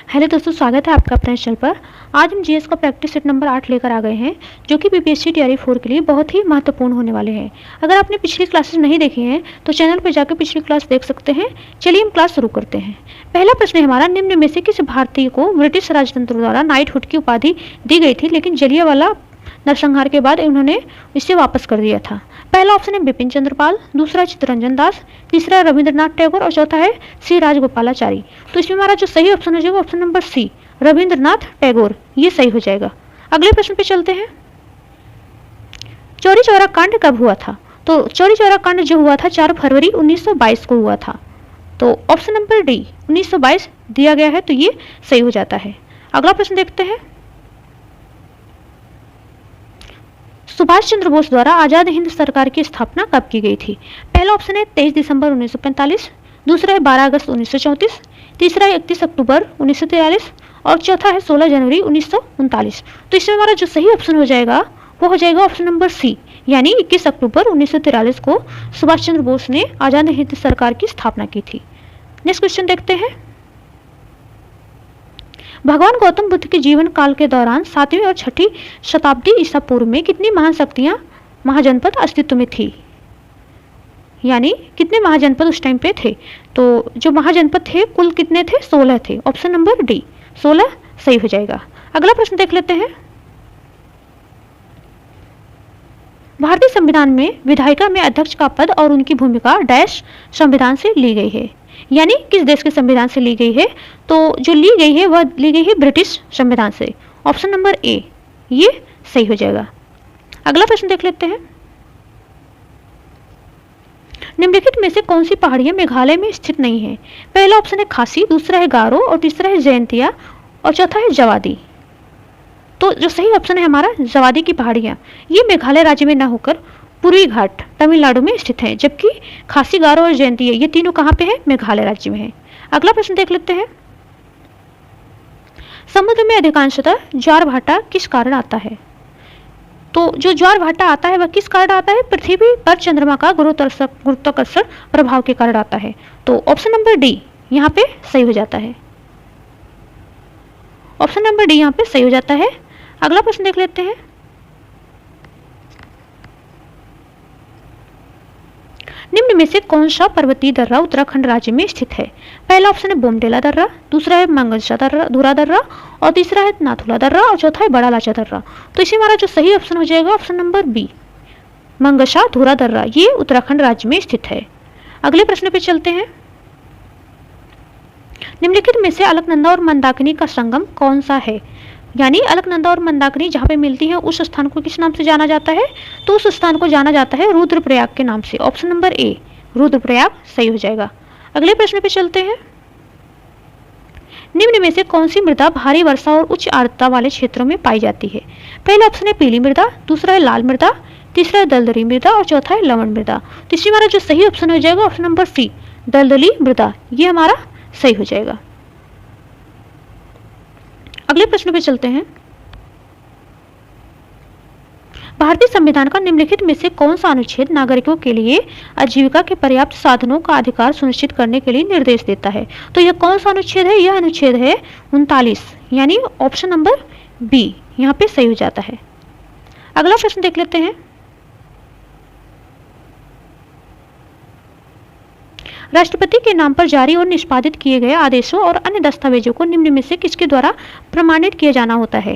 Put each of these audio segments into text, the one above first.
Hello दोस्तों, स्वागत है आपका अपने चैनल पर। आज हम जीएस का प्रैक्टिस सेट नंबर 8 लेकर आ गए हैं, जो कि बीपीएससी तैयारी 4 के लिए बहुत ही महत्वपूर्ण होने वाले हैं। अगर आपने पिछली क्लासेस नहीं देखी हैं तो चैनल पर जाकर पिछली क्लास देख सकते हैं। चलिए हम क्लास शुरू करते हैं। पहला प्रश्न है हमारा, निम्न में से किस भारतीय को ब्रिटिश राजतंत्र द्वारा नाइटहुड की उपाधि दी गई थी, लेकिन जलियांवाला नरसंहार के बाद उन्होंने इसे वापस कर दिया था। पहला ऑप्शन है बिपिन चंद्रपाल, दूसरा चित्तरंजन दास, तीसरा रविंद्रनाथ टैगोर और चौथा है सी राजगोपालाचारी। तो इसमें हमारा जो सही ऑप्शन हो जाएगा option number C, Rabindranath Tagore, ये सही हो जाएगा। अगले प्रश्न पे चलते हैं। चौरी चौरा कांड कब हुआ था? तो चौरी चौरा कांड जो हुआ था 4 फरवरी 1922 को हुआ था। तो ऑप्शन नंबर डी 1922 दिया गया है, तो ये सही हो जाता है। अगला प्रश्न देखते हैं। सुभाष चंद्र बोस द्वारा आजाद हिंद सरकार की स्थापना कब की गई थी? पहला ऑप्शन है 23 दिसंबर 1945, दूसरा है 12 अगस्त 1934, तीसरा है 31 अक्टूबर 1943 और चौथा है 16 जनवरी 1939। तो इसमें हमारा जो सही ऑप्शन हो जाएगा वो हो जाएगा ऑप्शन नंबर सी, यानी 21 अक्टूबर 1943 को सुभाष चंद्र बोस ने आजाद हिंद सरकार की स्थापना की थी। नेक्स्ट क्वेश्चन देखते हैं। भगवान गौतम बुद्ध के जीवन काल के दौरान 7वीं और 6ठी शताब्दी ईसा पूर्व में कितनी महान शक्तियां महाजनपद अस्तित्व में थी, यानी कितने महाजनपद उस टाइम पे थे? तो जो महाजनपद थे कुल कितने थे? 16 थे। ऑप्शन नंबर डी 16 सही हो जाएगा। अगला प्रश्न देख लेते हैं। भारतीय संविधान में विधायिका में अध्यक्ष का पद और उनकी भूमिका डैश संविधान से ली गई है, यानी किस देश के संविधान से ली गई है? तो जो ली गई है वह ली गई है ब्रिटिश संविधान से। ऑप्शन नंबर ए, ये सही हो जाएगा। अगला प्रश्न देख लेते हैं। निम्नलिखित में से कौन सी पहाड़ियां मेघालय में स्थित नहीं है? पहला ऑप्शन है खासी, दूसरा है गारो और तीसरा है जयंतिया और चौथा है जवादी। तो जो सही ऑप्शन है हमारा जवादी की पहाड़ियां, ये मेघालय राज्य में न होकर पूर्वी घाट तमिलनाडु में स्थित है, जबकि खासी, गारो और जयंती ये तीनों कहाँ पे है? मेघालय राज्य में है। अगला प्रश्न देख लेते हैं। समुद्र में अधिकांशतः ज्वार भाटा किस कारण आता है? तो जो ज्वार भाटा आता है वह किस कारण आता है? पृथ्वी पर चंद्रमा का गुरुत्वाकर्षण प्रभाव के कारण आता है। तो ऑप्शन नंबर डी यहाँ पे सही हो जाता है। ऑप्शन नंबर डी यहाँ पे सही हो जाता है। अगला प्रश्न देख लेते हैं। निम्न में से कौन सा पर्वतीय दर्रा उत्तराखंड राज्य में स्थित है? पहला ऑप्शन है बोमडेला दर्रा, दूसरा है मंगलशा दर्रा, धुरा दर्रा और तीसरा है नाथुला दर्रा और चौथा है बड़ा लाचा दर्रा। तो इसे हमारा जो सही ऑप्शन हो जाएगा ऑप्शन नंबर बी, मंगलशा धुरा दर्रा, ये उत्तराखंड राज्य में स्थित है। अगले प्रश्न पे चलते हैं। निम्नलिखित में से अलकनंदा और मंदाकिनी का संगम कौन सा है? यानी अलकनंदा और मंदाकिनी जहाँ पे मिलती है उस स्थान को किस नाम से जाना जाता है? तो उस स्थान को जाना जाता है रुद्रप्रयाग के नाम से। ऑप्शन नंबर ए, रुद्रप्रयाग सही हो जाएगा। अगले प्रश्न पे चलते हैं। निम्न में से कौन सी मृदा भारी वर्षा और उच्च आर्द्रता वाले क्षेत्रों में पाई जाती है? पहला ऑप्शन है पीली मृदा, दूसरा है लाल मृदा, तीसरा है दलदली मृदा और चौथा है लवण मृदा। तो इसमें हमारा जो सही ऑप्शन हो जाएगा ऑप्शन नंबर सी, दलदली मृदा, ये हमारा सही हो जाएगा। अगले प्रश्न पे चलते हैं। भारतीय संविधान का निम्नलिखित में से कौन सा अनुच्छेद नागरिकों के लिए आजीविका के पर्याप्त साधनों का अधिकार सुनिश्चित करने के लिए निर्देश देता है? तो यह कौन सा अनुच्छेद है? यह अनुच्छेद है 39, यानी ऑप्शन नंबर बी यहाँ पे सही हो जाता है। अगला प्रश्न देख लेते हैं। राष्ट्रपति के नाम पर जारी और निष्पादित किए गए आदेशों और अन्य दस्तावेजों को निम्न में से किसके द्वारा प्रमाणित किया जाना होता है?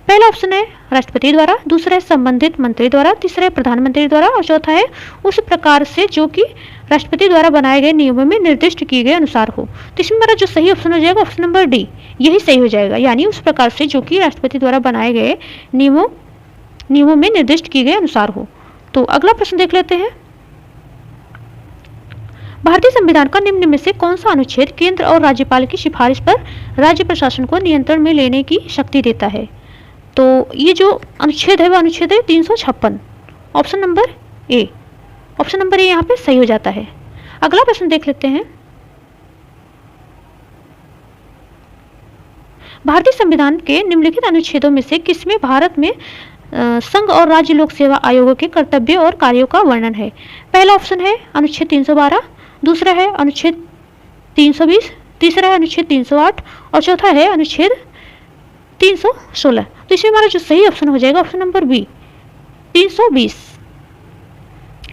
पहला ऑप्शन है राष्ट्रपति द्वारा, दूसरा है संबंधित मंत्री द्वारा, तीसरा है प्रधानमंत्री द्वारा और चौथा है उस प्रकार से जो कि राष्ट्रपति द्वारा बनाए गए नियमों में निर्दिष्ट किए गए अनुसार हो। तो इसमें हमारा जो सही ऑप्शन हो जाएगा ऑप्शन नंबर डी, यही सही हो जाएगा, यानी उस प्रकार से जो कि राष्ट्रपति द्वारा बनाए गए नियमों में निर्दिष्ट किए गए अनुसार हो। तो अगला प्रश्न देख लेते हैं। भारतीय संविधान का निम्न में से कौन सा अनुच्छेद केंद्र और राज्यपाल की सिफारिश पर राज्य प्रशासन को नियंत्रण में लेने की शक्ति देता है? तो ये जो अनुच्छेद है वह अनुच्छेद है 356। Option number A, option number A यहाँ पे सही हो जाता है। अगला प्रश्न देख लेते हैं। भारतीय संविधान के निम्नलिखित अनुच्छेदों में से किसमें भारत में संघ और राज्य लोक सेवा आयोगों के कर्तव्य और कार्यों का वर्णन है? पहला ऑप्शन है अनुच्छेद 312, दूसरा है अनुच्छेद 320, तीसरा है अनुच्छेद 308 और चौथा है अनुच्छेद 316। तो इसमें हमारा जो सही ऑप्शन हो जाएगा ऑप्शन नंबर बी 320।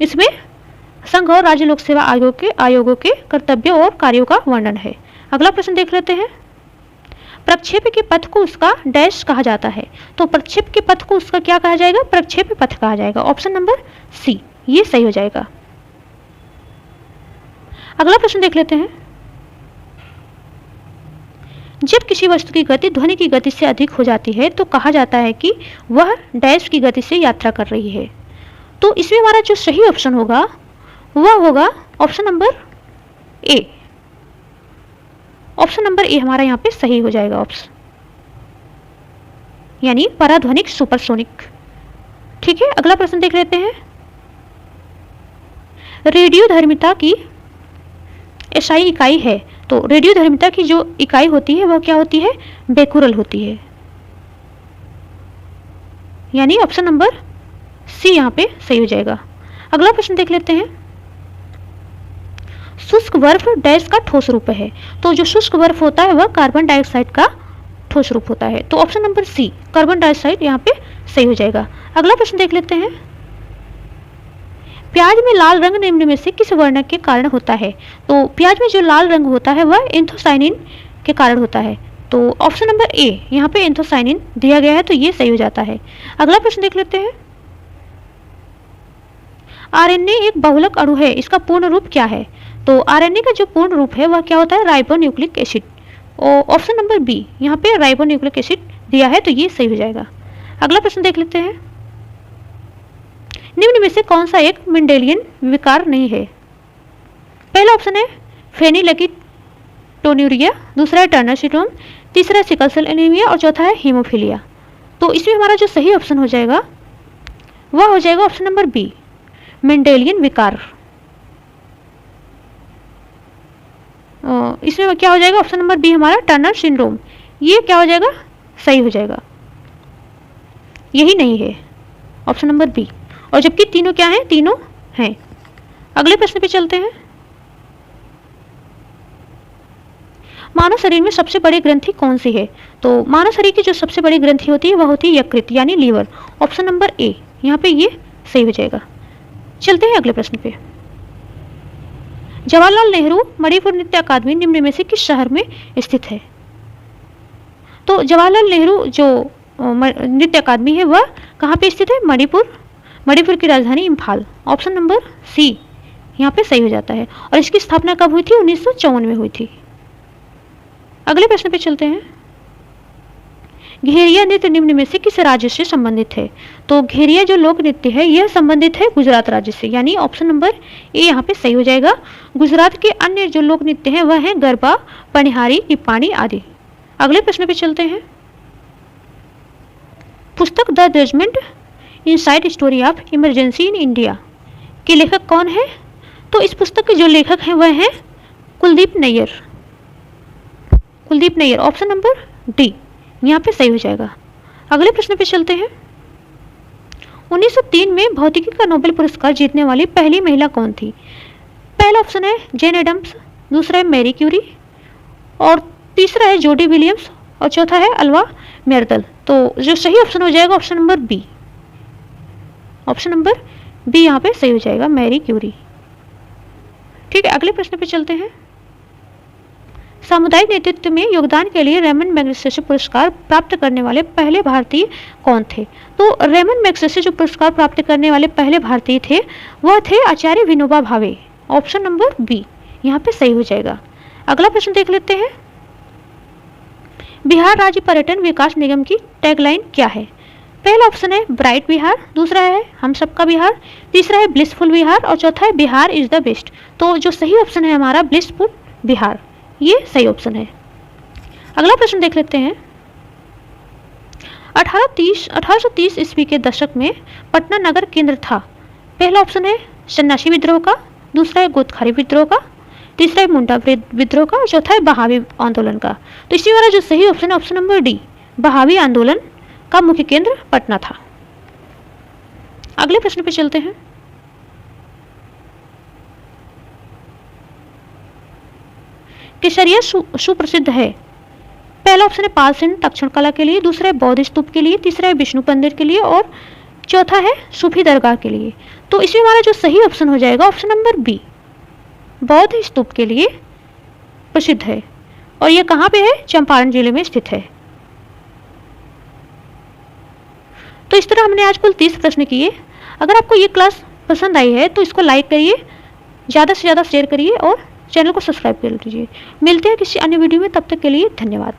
इसमें संघ और राज्य लोक सेवा आयोगों के कर्तव्यों और कार्यों का वर्णन है। अगला प्रश्न देख लेते हैं। प्रक्षेप के पथ को उसका डैश कहा जाता है। तो प्रक्षेप के पथ को उसका क्या कहा जाएगा? प्रक्षेप पथ कहा जाएगा। ऑप्शन नंबर सी ये सही हो जाएगा। अगला प्रश्न देख लेते हैं। जब किसी वस्तु की गति ध्वनि की गति से अधिक हो जाती है तो कहा जाता है कि वह डैश की गति से यात्रा कर रही है। तो इसमें हमारा जो सही ऑप्शन होगा वह होगा option number A. Option number A हमारा यहाँ पे सही हो जाएगा ऑप्शन, यानी पराध्वनिक सुपरसोनिक। ठीक है, अगला प्रश्न देख लेते हैं। रेडियोधर्मिता की एसआई इकाई है। तो रेडियोधर्मिता की जो इकाई होती है वह क्या होती है? बेकुरल होती है, यानी ऑप्शन नंबर सी यहाँ पे सही हो जाएगा। अगला प्रश्न देख लेते हैं। शुष्क बर्फ डैश का ठोस रूप है। तो जो शुष्क बर्फ होता है वह कार्बन डाइऑक्साइड का ठोस रूप होता है। तो option number C carbon dioxide यहाँ पे सही हो जाएगा। अगला प्रश्न देख लेते हैं। प्याज में लाल रंग निम्न में से किस वर्णक के कारण होता है? तो प्याज में जो लाल रंग होता है वह एंथोसाइनिन के कारण होता है। तो ऑप्शन नंबर ए यहाँ पे एंथोसाइनिन दिया गया है, तो ये सही हो जाता है। अगला प्रश्न देख लेते हैं। आरएनए एक बहुलक अणु है, इसका पूर्ण रूप क्या है? तो आरएनए का जो पूर्ण रूप है वह क्या होता है? Ribonucleic acid. और ऑप्शन नंबर बी यहाँ पे राइबोन्यूक्लिक एसिड दिया है, तो ये सही हो जाएगा। अगला प्रश्न देख लेते हैं। निम्न में से कौन सा एक मेंडेलियन विकार नहीं है? पहला ऑप्शन है फेनिलकेटोन्यूरिया, दूसरा है टर्नर सिंड्रोम, तीसरा है सिकल सेल एनीमिया और चौथा है हीमोफीलिया। तो इसमें हमारा जो सही ऑप्शन हो जाएगा वह हो जाएगा ऑप्शन नंबर बी मेंडेलियन विकार। इसमें क्या हो जाएगा? ऑप्शन नंबर बी हमारा टर्नर सिंड्रोम। ये क्या हो जाएगा? सही हो जाएगा, यही नहीं है ऑप्शन नंबर बी। और जबकि तीनों क्या हैं? तीनों हैं। अगले प्रश्न पे चलते हैं। मानव शरीर में सबसे बड़ी ग्रंथि कौन सी है? तो मानव शरीर की जो सबसे बड़ी ग्रंथि होती है वह होती है यकृत यानी लीवर। ऑप्शन नंबर ए यहाँ पे ये सही हो जाएगा। चलते हैं अगले प्रश्न पे। जवाहरलाल नेहरू मणिपुर नृत्य अकादमी निम्न में से किस शहर में स्थित है? तो जवाहरलाल नेहरू जो नृत्य अकादमी है वह कहाँ पे स्थित है? मणिपुर की राजधानी इम्फाल। ऑप्शन नंबर सी यहाँ पे सही हो जाता है। और इसकी स्थापना कब हुई थी? 1954 में हुई थी। अगले प्रश्न पे चलते हैं। घेरिया नृत्य निम्न में से किस राज्य से संबंधित है? तो घेरिया जो लोक नृत्य है यह संबंधित है गुजरात राज्य से, यानी ऑप्शन नंबर ए यहाँ पे सही हो जाएगा। गुजरात के अन्य जो लोक नृत्य है वह है गरबा, पनिहारी, टिप्पाणी आदि। अगले प्रश्न पे चलते हैं। पुस्तक the judgement inside story of emergency in India के लेखक कौन है? तो इस पुस्तक के जो लेखक हैं वह हैं Kuldip Nayar. Option number D यहाँ पे सही हो जाएगा। अगले प्रश्न पे चलते हैं। 1903 में भौतिकी का नोबेल पुरस्कार जीतने वाली पहली महिला कौन थी? पहला ऑप्शन है जेन एडम्स, दूसरा है मैरी क्यूरी और तीसरा है जोडी विलियम्स और चौथा है अल्वा मेर्दल। तो जो सही ऑप्शन हो जाएगा option number B. Option number B यहाँ पे सही हो जाएगा, मैरी क्यूरी। ठीक है, अगले प्रश्न पे चलते हैं। सामुदायिक नेतृत्व में योगदान के लिए रेमन मैग्सेसे पुरस्कार प्राप्त करने वाले पहले भारतीय कौन थे? तो रेमन मैग्सेसे जो पुरस्कार प्राप्त करने वाले पहले भारतीय थे वह थे आचार्य Vinoba Bhave. Option number B यहाँ पे सही हो जाएगा। अगला प्रश्न देख लेते हैं। बिहार राज्य पर्यटन विकास निगम की टैगलाइन क्या है? पहला ऑप्शन है ब्राइट बिहार, दूसरा है हम सबका बिहार, तीसरा है ब्लिसफुल बिहार और चौथा है बिहार इज द बेस्ट। तो जो सही ऑप्शन है हमारा ब्लिसफुल बिहार, ये सही ऑप्शन है। अगला प्रश्न देख लेते हैं। 1830 ईस्वी के दशक में पटना नगर केंद्र था। पहला ऑप्शन है सन्यासी विद्रोह का, दूसरा है गोदखारी विद्रोह का, तीसरा है मुंडा विद्रोह का और चौथा है बहावी आंदोलन का। तो इसी वाला जो सही ऑप्शन है ऑप्शन नंबर डी, बहावी आंदोलन का मुख्य केंद्र पटना था। अगले प्रश्न पे चलते हैं। केसरिया सुप्रसिद्ध है? पहला ऑप्शन है पालसेन तक्षण कला के लिए, दूसरा है बौद्ध स्तूप के लिए, तीसरा है विष्णु मंदिर के लिए और चौथा है सूफी दरगाह के लिए। तो इसमें हमारा जो सही ऑप्शन हो जाएगा ऑप्शन नंबर बी, बौद्ध स्तूप के लिए प्रसिद्ध है। और ये कहाँ पे है? चंपारण जिले में स्थित है। तो इस तरह हमने आज कुल 30 प्रश्न किए। अगर आपको ये क्लास पसंद आई है तो इसको लाइक करिए, ज़्यादा से ज़्यादा शेयर करिए और चैनल को सब्सक्राइब कर लीजिए। मिलते हैं किसी अन्य वीडियो में, तब तक के लिए धन्यवाद।